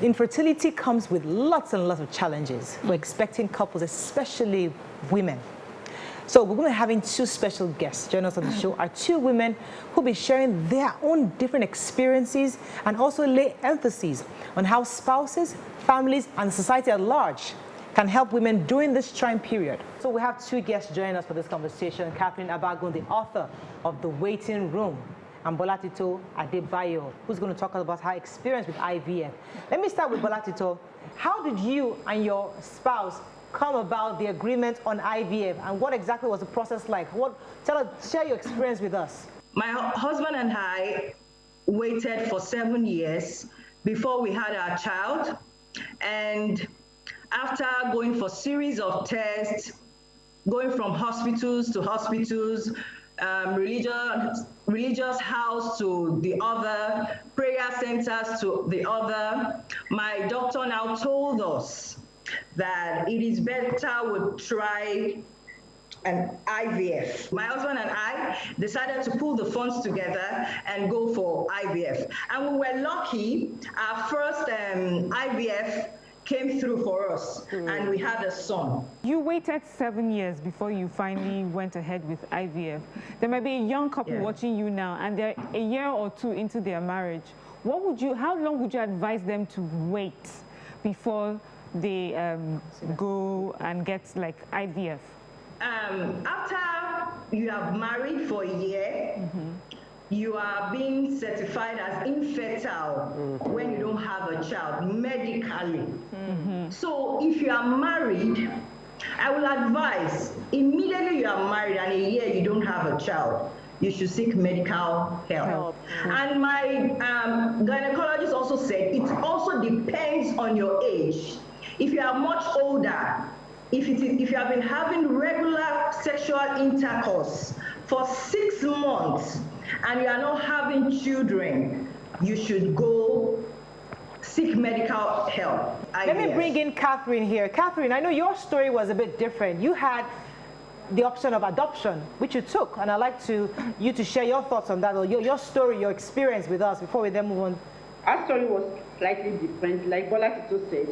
Infertility comes with lots and lots of challenges for expecting couples, especially women. So we're going to be having two special guests join us on the show. Are two women who'll be sharing their own different experiences and also lay emphasis on how spouses, families, and society at large can help women during this trying period. So we have two guests joining us for this conversation. Catherine Abagun, the author of The Waiting Room, and Bolatito Adebayo, who's going to talk about her experience with IVF. Let me start with Bolatito. How did you and your spouse come about the agreement on IVF, and what exactly was the process like? Share your experience with us. My husband and I waited for 7 years before we had our child, and after going for series of tests, going from hospitals to hospitals, religious house to the other, prayer centers to the other, my doctor now told us that it is better we try an IVF. My husband and I decided to pull the funds together and go for IVF. And we were lucky. Our first IVF came through for us, and we had a son. You waited 7 years before you finally went ahead with IVF. There might be a young couple watching you now, and they're a year or two into their marriage. How long would you advise them to wait before they go and get like IVF? After you have married for a year, you are being certified as infertile when you don't have a child medically. So if you are married, I will advise immediately you are married and a year you don't have a child, you should seek medical help. And my gynecologist also said it also depends on your age. If you are much older, if you have been having regular sexual intercourse for 6 months and you are not having children, you should go seek medical help. Let me bring in Catherine here. Catherine, I know your story was a bit different. You had the option of adoption, which you took, and I'd like you to share your thoughts on that, or your story, your experience with us before we then move on. Our story was slightly different. Like Bolatito said,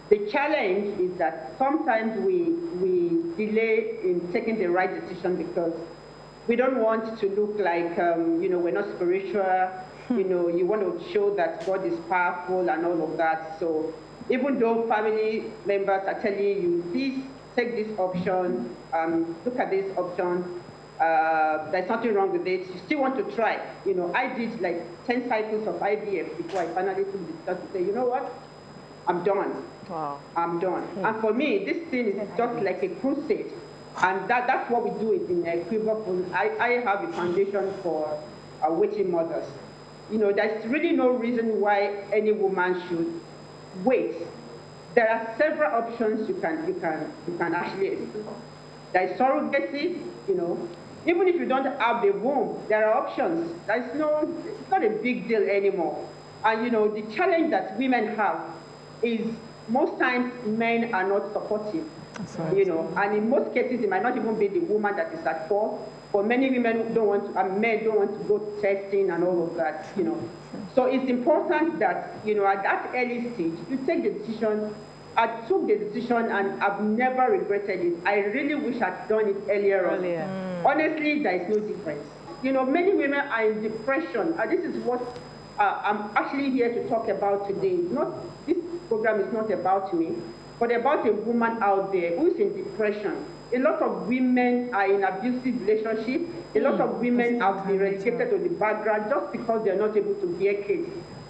the challenge is that sometimes we delay in taking the right decision because we don't want to look like, we're not spiritual. You want to show that God is powerful and all of that. So even though family members are telling you, please take this option, look at this option, there's nothing wrong with it, you still want to try. I did like 10 cycles of IVF before I finally took the decision to say, you know what, I'm done. Wow. I'm done. And for me, this thing is just like a crusade. And that's what we do in Equivocal. I have a foundation for waiting mothers. There's really no reason why any woman should wait. There are several options you can actually explore. There is surrogacy, Even if you don't have the womb, there are options. It's not a big deal anymore. And the challenge that women have is most times men are not supportive. Right. And in most cases it might not even be the woman that is at fault. For many women don't want to, and men don't want to go testing and all of that, So it's important that, at that early stage, you take the decision. I took the decision and I've never regretted it. I really wish I'd done it earlier on. Honestly, there is no difference. Many women are in depression, and this is what I'm actually here to talk about today. This program is not about me, but about a woman out there who is in depression. A lot of women are in abusive relationships. A lot of women have been relegated to the background just because they're not able to bear kids.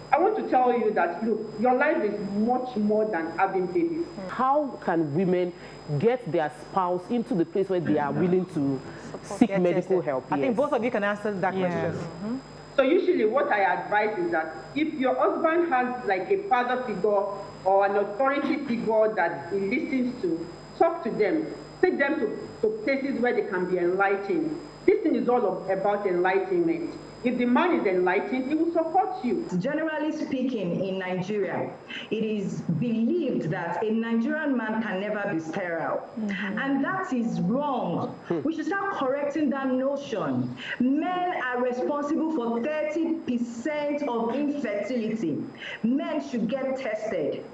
I want to tell you that, look, your life is much more than having babies. How can women get their spouse into the place where they are willing to seek medical help? I think both of you can answer that question. So usually what I advise is that if your husband has like a father figure or an authority figure that he listens to, talk to them, take them to places where they can be enlightened. This thing is all about enlightenment. If the man is enlightened, he will support you. Generally speaking, in Nigeria, it is believed that a Nigerian man can never be sterile. And that is wrong. We should start correcting that notion. Men are responsible for 30% of infertility. Men should get tested.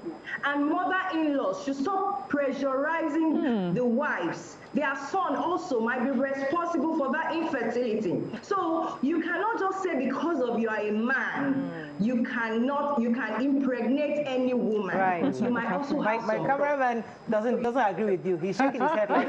And mother-in-laws should stop pressurizing the wives. Their son also might be responsible for that infertility. So you cannot just say because of you are a man, you can impregnate any woman. Right. You might also My have some cameraman doesn't agree with you. He's shaking his head like